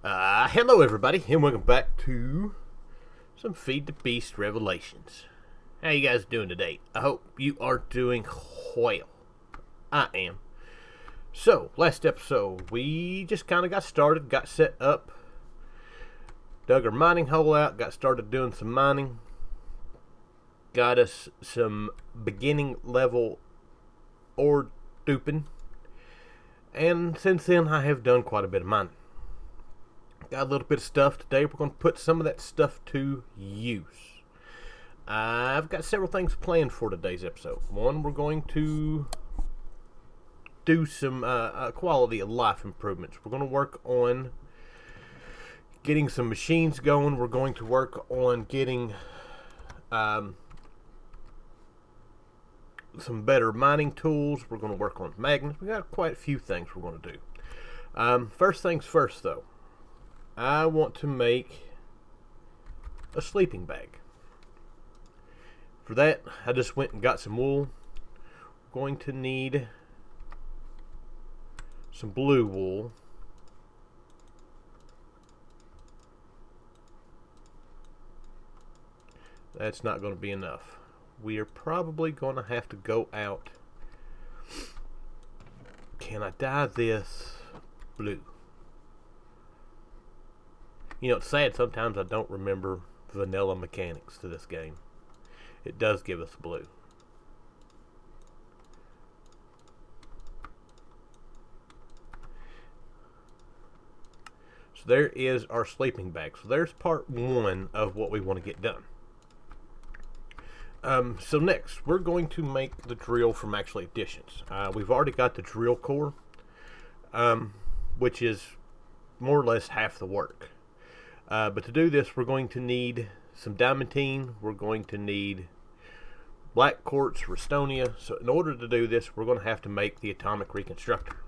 Hello everybody, and welcome back to some Feed the Beast Revelations. How you guys doing today? I hope you are doing well. I am. So, last episode, we just kind of got started, got set up, dug our mining hole out, got started doing some mining, got us some beginning level ore duping, and since then I have done quite a bit of mining. Got a little bit of stuff today. We're going to put some of that stuff to use. I've got several things planned for today's episode. One, we're going to do some quality of life improvements. We're going to work on getting some machines going. We're going to work on getting some better mining tools. We're going to work on magnets. We got quite a few things we're going to do. First things first, though. I want to make a sleeping bag. For that, I just went and got some wool. I'm going to need some blue wool. That's not going to be enough. We are probably going to have to go out. Can I dye this blue? You know, it's sad sometimes I don't remember vanilla mechanics to this game. It does give us blue. So there is our sleeping bag. So there's part one of what we want to get done. So next, we're going to make the drill from actually additions. We've already got the drill core, which is more or less half the work. But to do this, we're going to need some diamantine. We're going to need black quartz, Restonia. So in order to do this, we're going to have to make the atomic reconstructor.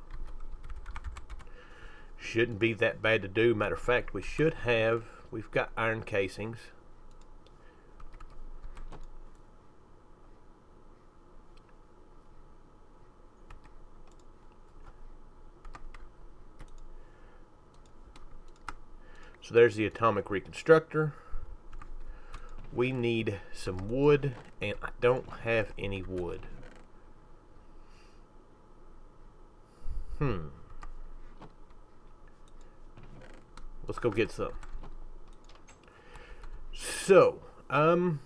Shouldn't be that bad to do. Matter of fact, we've got iron casings. So there's the atomic reconstructor. We need some wood, and I don't have any wood. Let's go get some. So, I've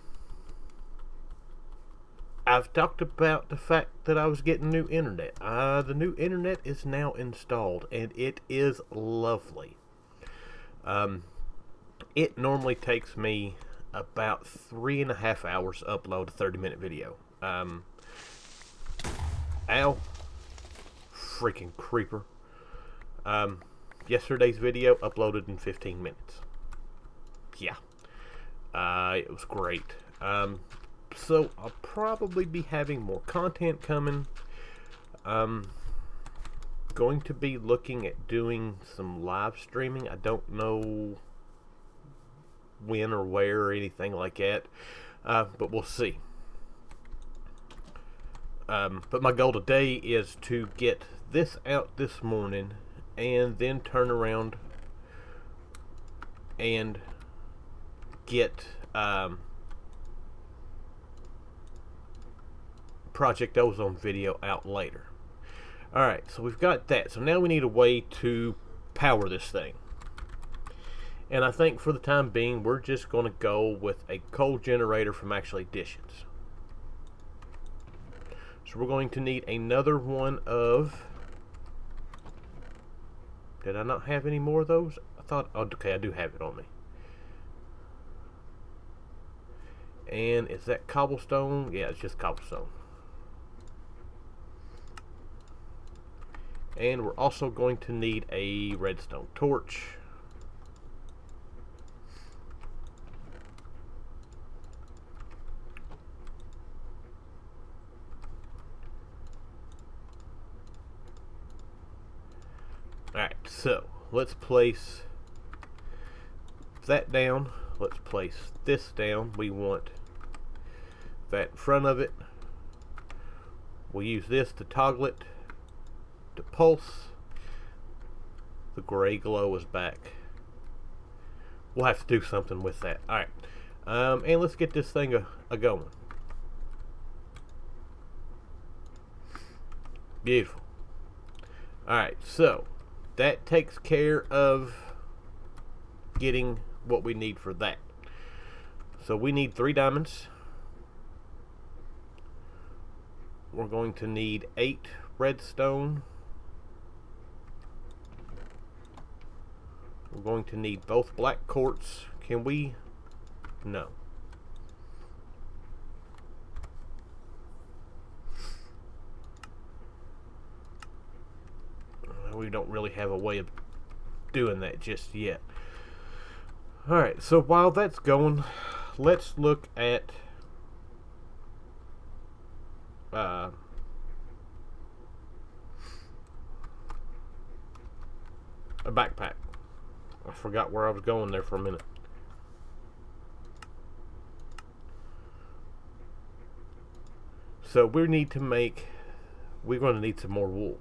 talked about the fact that I was getting new internet. The new internet is now installed, and it is lovely. It normally takes me about 3.5 hours to upload a 30-minute video. Ow. Freaking creeper. Yesterday's video uploaded in 15 minutes. Yeah. It was great. So I'll probably be having more content coming. Going to be looking at doing some live streaming. I don't know when or where or anything like that, but we'll see. But my goal today is to get this out this morning and then turn around and get Project Ozone video out later. Alright, so we've got that. So now we need a way to power this thing. And I think for the time being, we're just going to go with a coal generator from actually additions. So we're going to need another one of... Did I not have any more of those? I thought... Oh, okay, I do have it on me. And is that cobblestone? Yeah, it's just cobblestone. And we're also going to need a redstone torch. Alright, so let's place that down. Let's place this down. We want that in front of it. We'll use this to toggle it to pulse. The gray glow is back. we'll have to do something with that. All right, and let's get this thing a going. Beautiful. All right, so that takes care of getting what we need for that. So we need 3 diamonds. We're going to need 8 redstone. We're going to need both black quartz. Can we? No. We don't really have a way of doing that just yet. Alright, so while that's going, let's look at a backpack. I forgot where I was going there for a minute. So we're going to need some more wool.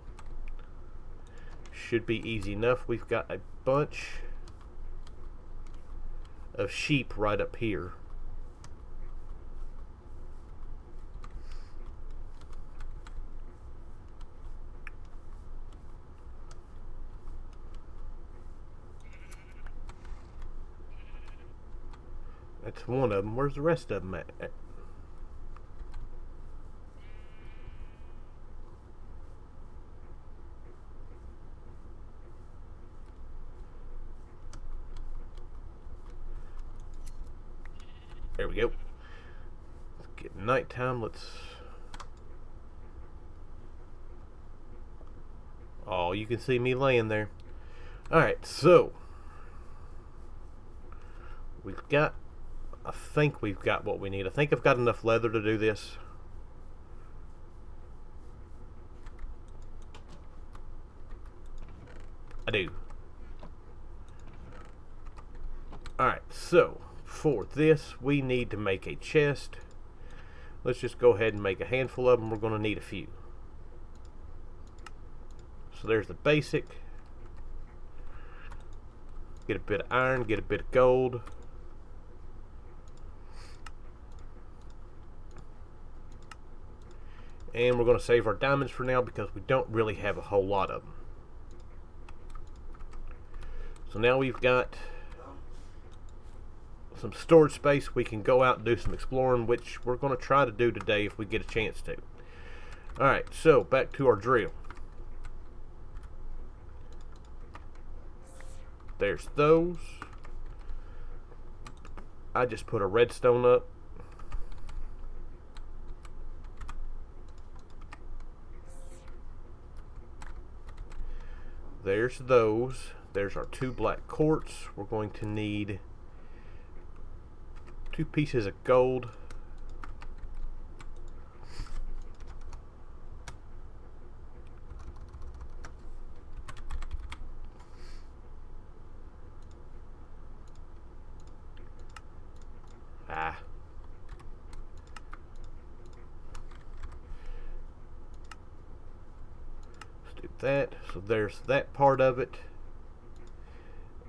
Should be easy enough. We've got a bunch of sheep right up here. That's one of them. Where's the rest of them at? There we go. Let's get nighttime. Oh, you can see me laying there. Alright, so I think we've got what we need. I think I've got enough leather to do this. I do. Alright, so for this, we need to make a chest. Let's just go ahead and make a handful of them. We're going to need a few. So there's the basic. Get a bit of iron, get a bit of gold. And we're going to save our diamonds for now because we don't really have a whole lot of them. So now we've got some storage space. We can go out and do some exploring, which we're going to try to do today if we get a chance to. Alright, so back to our drill. There's those. I just put a redstone up. There's those. There's our 2 black quartz. We're going to need 2 pieces of gold. That, so there's that part of it,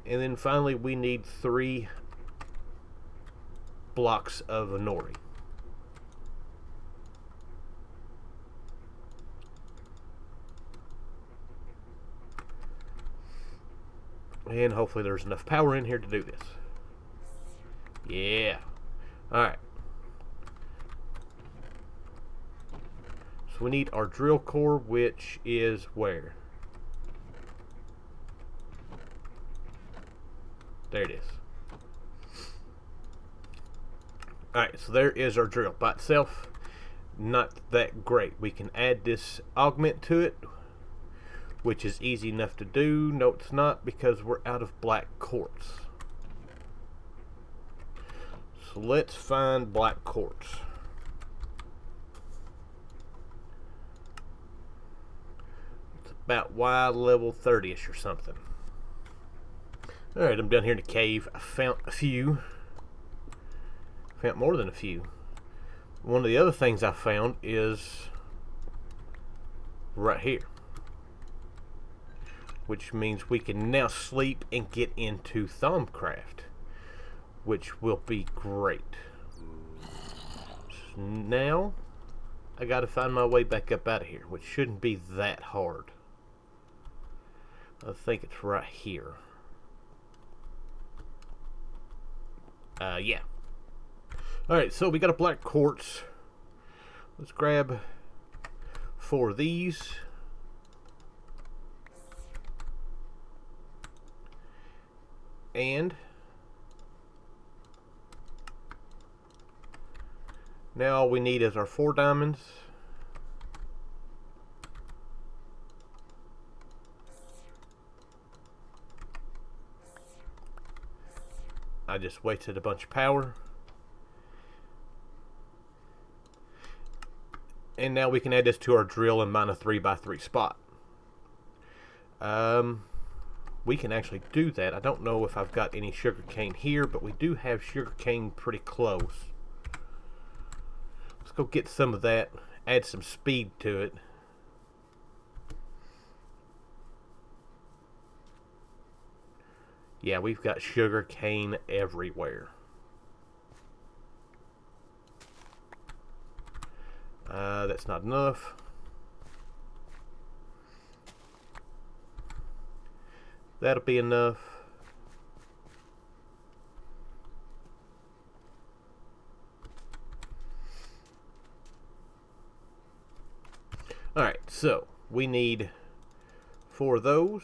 and then finally we need 3 blocks of a nori. And hopefully there's enough power in here to do this. Yeah. Alright. So we need our drill core, which is where? There it is. Alright, so there is our drill. By itself, not that great. We can add this augment to it, which is easy enough to do. No, it's not, because we're out of black quartz. So let's find black quartz. It's about Y level 30ish or something. Alright, I'm down here in the cave. I found a few. Found more than a few. One of the other things I found is right here, which means we can now sleep and get into Thaumcraft, which will be great. Now I gotta find my way back up out of here, which shouldn't be that hard. I think it's right here. Yeah. Alright, so we got a black quartz. Let's grab 4 of these. And now all we need is our 4 diamonds. I just wasted a bunch of power. And now we can add this to our drill and mine a 3x3 spot. We can actually do that. I don't know if I've got any sugarcane here, but we do have sugarcane pretty close. Let's go get some of that, add some speed to it. Yeah, we've got sugarcane everywhere. That's not enough. That'll be enough. Alright, so we need 4 of those.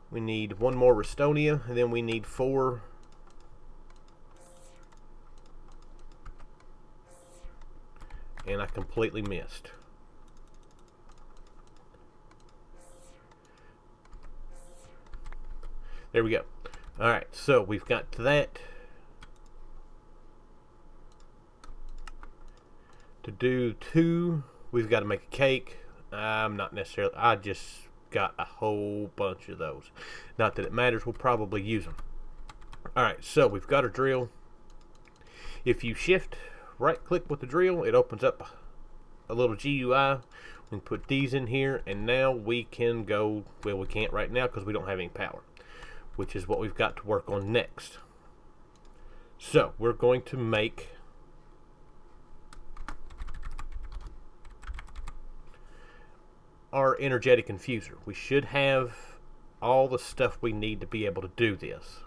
We need 1 more Restonia, and then we need 4 and I completely missed. There we go. Alright, so we've got that. To do 2, we've got to make a cake. I'm not necessarily, I just got a whole bunch of those. Not that it matters, we'll probably use them. Alright, so we've got our drill. If you shift right click with the drill, it opens up a little GUI. We can put these in here, and now we can go, well, we can't right now because we don't have any power, which is what we've got to work on next. So we're going to make our energetic infuser. We should have all the stuff we need to be able to do this.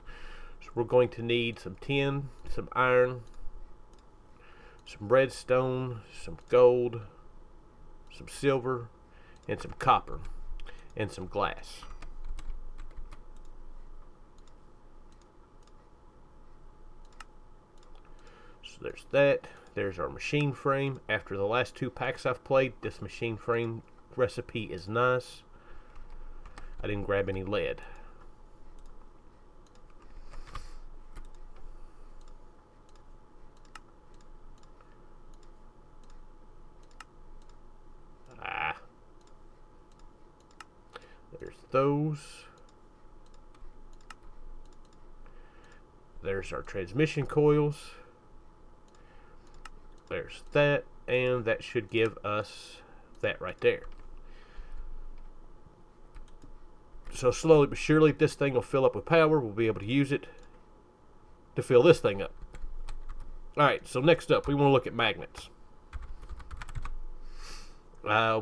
So we're going to need some tin, some iron, some redstone, some gold, some silver, and some copper, and some glass. So there's that. There's our machine frame. After the last 2 packs I've played, this machine frame recipe is nice. I didn't grab any lead. There's those. There's our transmission coils. There's that, and that should give us that right there. So slowly but surely, this thing will fill up with power. We'll be able to use it to fill this thing up. Alright, so next up, we want to look at magnets.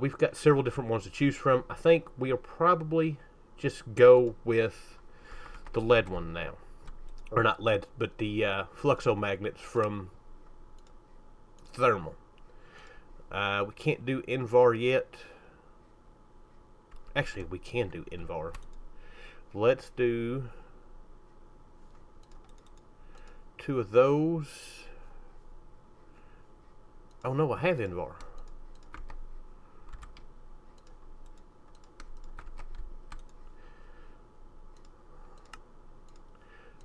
We've got several different ones to choose from. I think we'll probably just go with the lead one now. Or not lead, but the fluxo magnets from Thermal. We can't do Invar yet. Actually, we can do Invar. Let's do 2 of those. Oh no, I have Invar.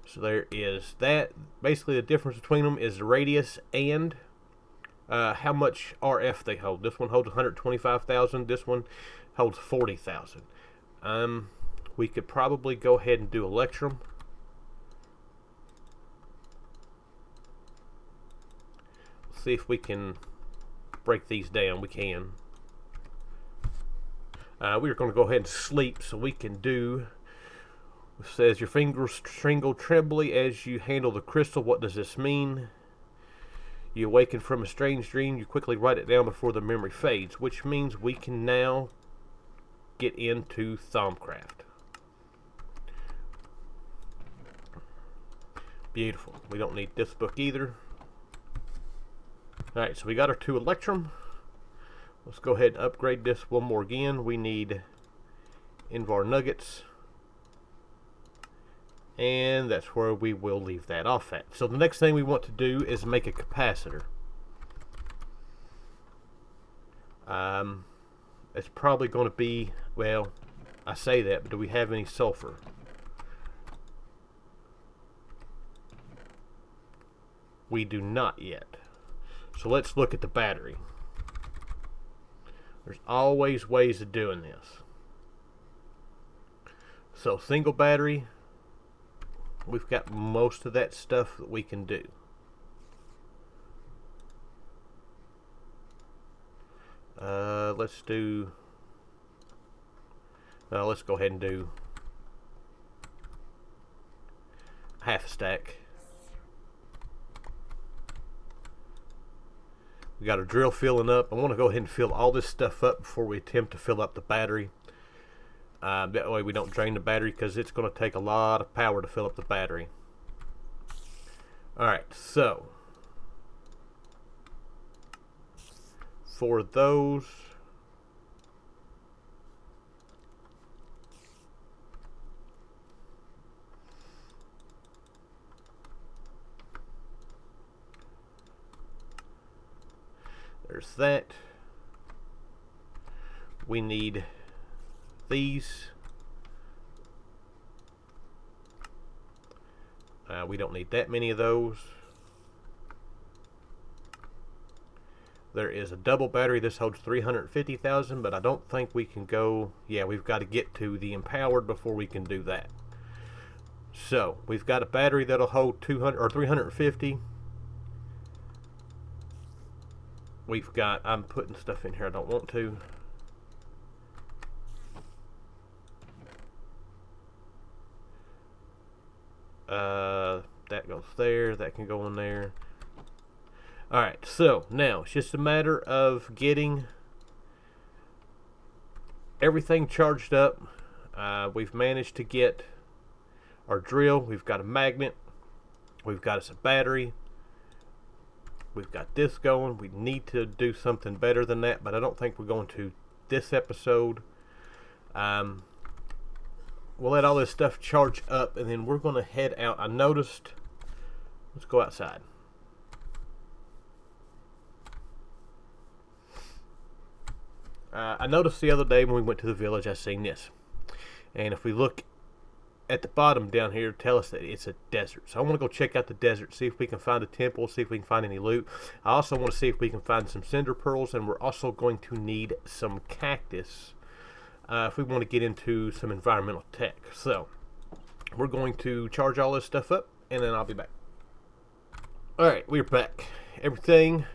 So there is that. Basically, the difference between them is the radius and how much RF they hold. This one holds 125,000. This one holds 40,000. We could probably go ahead and do Electrum. Let's see if we can break these down. We can. We're going to go ahead and sleep so we can do It says your fingers tingle trembly as you handle the crystal. What does this mean? You awaken from a strange dream. You quickly write it down before the memory fades, which means we can now get into Thaumcraft. Beautiful. We don't need this book either. Alright, so we got our 2 Electrum. Let's go ahead and upgrade this one more again. We need Invar Nuggets. And that's where we will leave that off at. So the next thing we want to do is make a capacitor. It's probably going to be, well, I say that, but do we have any sulfur? We do not yet. So let's look at the battery. There's always ways of doing this. So single battery, we've got most of that stuff that we can do. Let's go ahead and do half a stack. We got our drill filling up. I want to go ahead and fill all this stuff up before we attempt to fill up the battery. That way we don't drain the battery, because it's going to take a lot of power to fill up the battery. Alright, so for those, there's that. We need these. We don't need that many of those. There is a double battery. This holds 350,000, but I don't think we can go. Yeah, we've got to get to the empowered before we can do that. So we've got a battery that'll hold 200 or 350. We've got, I'm putting stuff in here I don't want to. That goes there. That can go in there. Alright, so now it's just a matter of getting everything charged up. We've managed to get our drill. We've got a magnet. We've got us a battery. We've got this going. We need to do something better than that, but I don't think we're going to this episode. We'll let all this stuff charge up, and then we're going to head out. I noticed, let's go outside. I noticed the other day when we went to the village, I seen this. And if we look at the bottom down here, tell us that it's a desert. So I want to go check out the desert, see if we can find a temple, see if we can find any loot. I also want to see if we can find some cinder pearls, and we're also going to need some cactus if we want to get into some environmental tech. So we're going to charge all this stuff up, and then I'll be back. Alright, we're back. Everything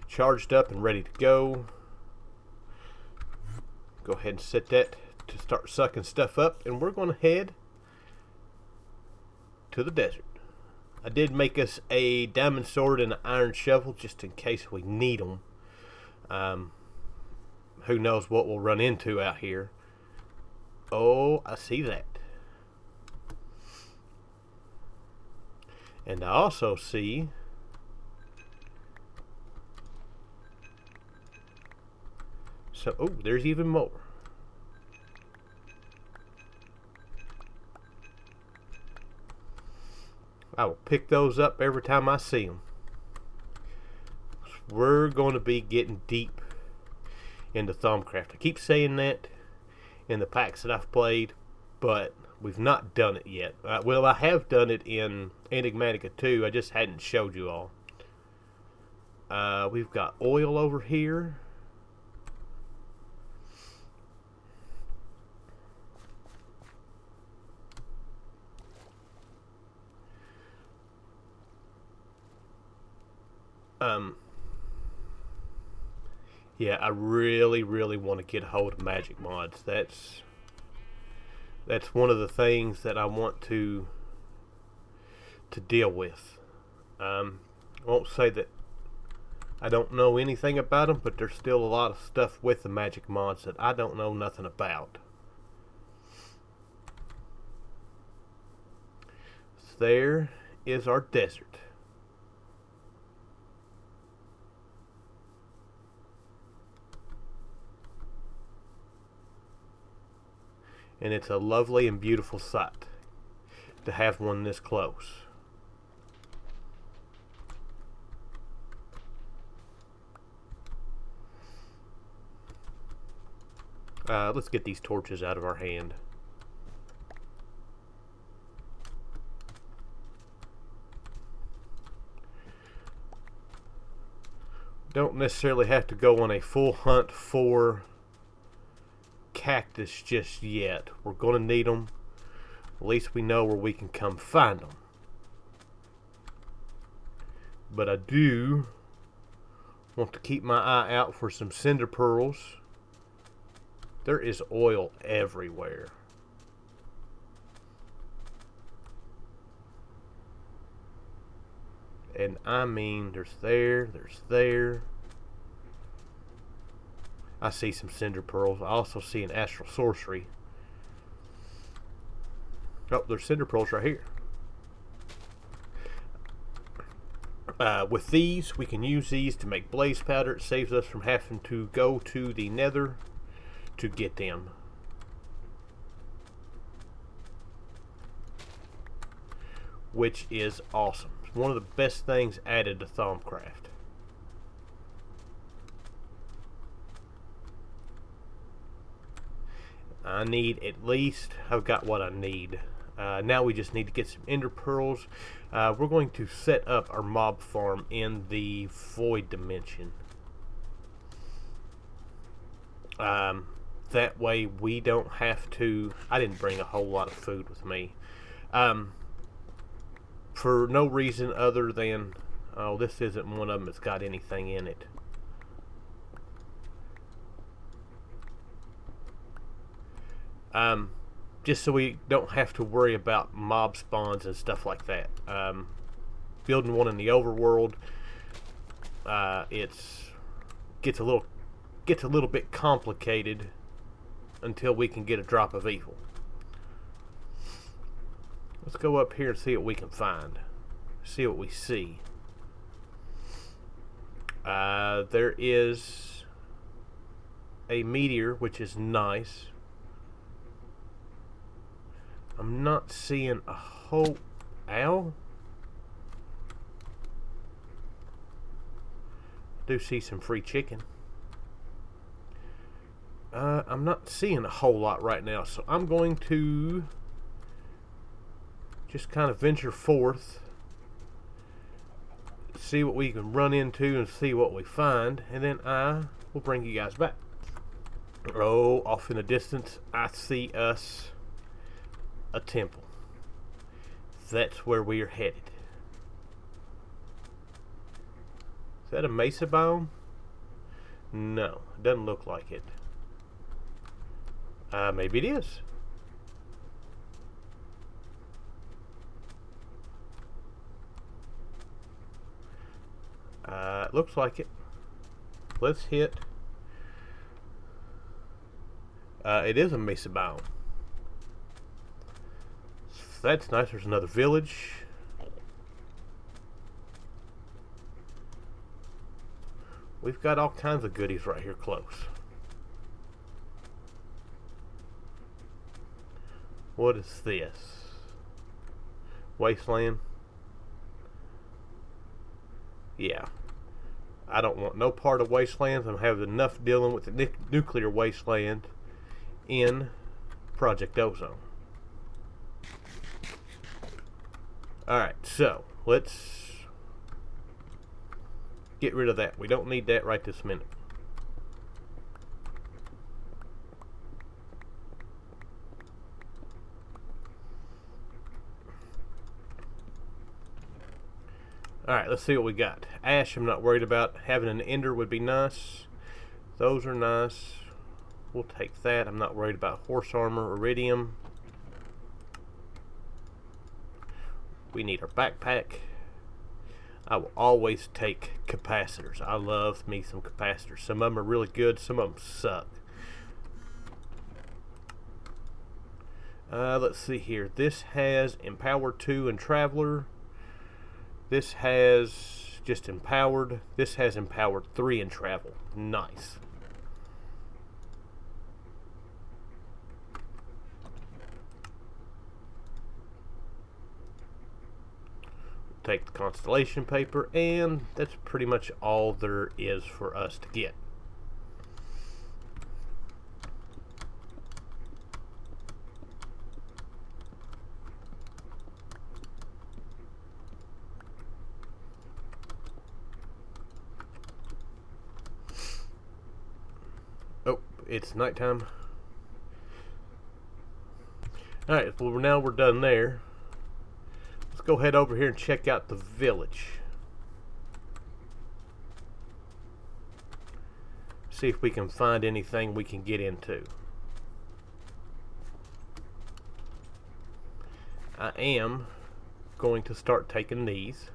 charged up and ready to go. Go ahead and set that to start sucking stuff up, and we're going to head to the desert. I did make us a diamond sword and an iron shovel just in case we need them. Who knows what we'll run into out here. Oh, I see that. And I also see so, oh, there's even more. I will pick those up every time I see them. We're going to be getting deep into Thaumcraft. I keep saying that in the packs that I've played, but we've not done it yet. Well, I have done it in Enigmatica 2. I just hadn't showed you all. We've got oil over here. Yeah, I really want to get a hold of magic mods. That's one of the things that I want to deal with. I won't say that I don't know anything about them, but there's still a lot of stuff with the magic mods that I don't know nothing about. So there is our desert. And it's a lovely and beautiful sight to have one this close. Let's get these torches out of our hand. Don't necessarily have to go on a full hunt for cactus just yet. We're going to need them. At least we know where we can come find them. But I do want to keep my eye out for some cinder pearls. There is oil everywhere. And I mean, there's there. I see some cinder pearls. I also see an astral sorcery. Oh, there's cinder pearls right here. With these, we can use these to make blaze powder. It saves us from having to go to the nether to get them. Which is awesome. It's one of the best things added to Thaumcraft. I need at least, I've got what I need. Now we just need to get some ender pearls. We're going to set up our mob farm in the void dimension. That way we don't have to. I didn't bring a whole lot of food with me. For no reason other than, oh, this isn't one of them that's got anything in it. Just so we don't have to worry about mob spawns and stuff like that. Building one in the overworld, gets a little bit complicated until we can get a drop of evil. Let's go up here and see what we can find. See what we see. There is a meteor, which is nice. I'm not seeing a whole... Ow? I do see some free chicken. I'm not seeing a whole lot right now, so I'm going to just kind of venture forth, see what we can run into and see what we find, and then I will bring you guys back. Oh, off in the distance, I see us a temple. That's where we are headed. Is that a mesa biome? No, it doesn't look like it. Maybe it is. It looks like it. Let's hit. It is a mesa biome. That's nice. There's another village. We've got all kinds of goodies right here close. What is this? Wasteland? Yeah. I don't want no part of wastelands. I'm having enough dealing with the nuclear wasteland in Project Ozone. Alright, so let's get rid of that. We don't need that right this minute. Alright, let's see what we got. Ash, I'm not worried about. Having an ender would be nice. Those are nice. We'll take that. I'm not worried about horse armor, iridium. We need our backpack. I will always take capacitors. I love me some capacitors. Some of them are really good, some of them suck. Let's see here. This has Empowered 2 and Traveler. This has just Empowered. This has Empowered 3 and Travel. Nice. Take the constellation paper, and that's pretty much all there is for us to get. Oh, it's nighttime. Alright, well now we're done there. Let's go head over here and check out the village. See if we can find anything we can get into. I am going to start taking these.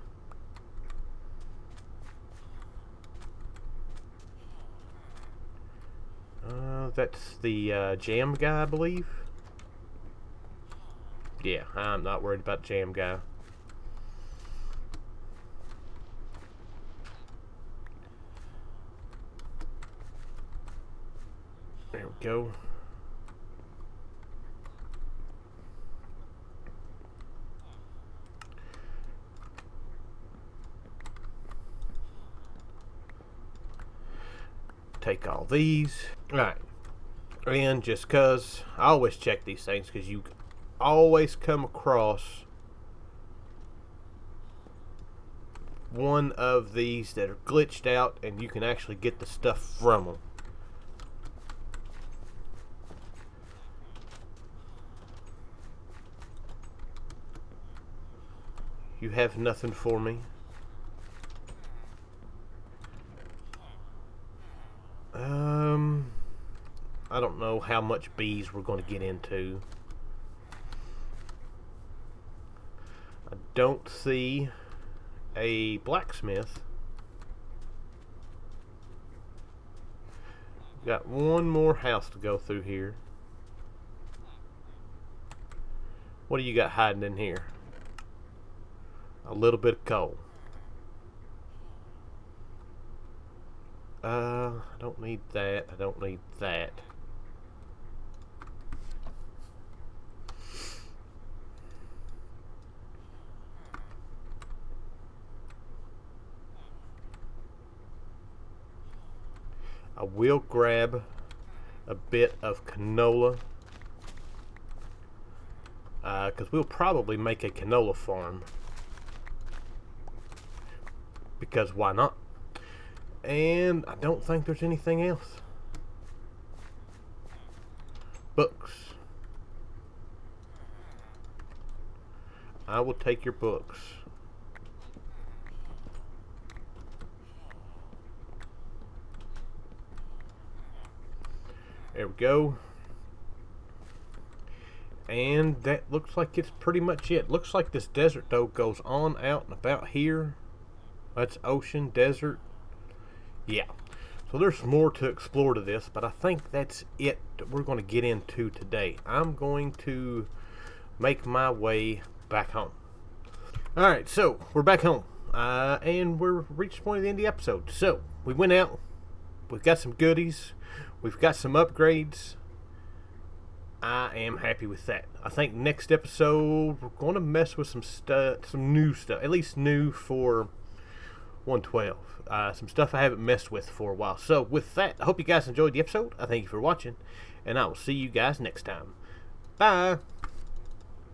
That's the jam guy, I believe. Yeah, I'm not worried about jam guy. There we go. Take all these. Alright. And just because I always check these things, because you always come across one of these that are glitched out and you can actually get the stuff from them. You have nothing for me. I don't know how much bees we're going to get into. I don't see a blacksmith. Got one more house to go through here. What do you got hiding in here? A little bit of coal. I don't need that. I don't need that. I will grab a bit of canola, because we'll probably make a canola farm, because why not? And I don't think there's anything else. Books. I will take your books. There we go. And that looks like it's pretty much it. Looks like this desert though goes on out and about here. That's ocean, desert. Yeah. So there's more to explore to this, but I think that's it that we're going to get into today. I'm going to make my way back home. Alright, so we're back home. And we're reached the point of the end of the episode. So we went out. We've got some goodies. We've got some upgrades. I am happy with that. I think next episode we're going to mess with some stuff, some new stuff, at least new for 112. Some stuff I haven't messed with for a while. So with that, I hope you guys enjoyed the episode. I thank you for watching, and I will see you guys next time. Bye.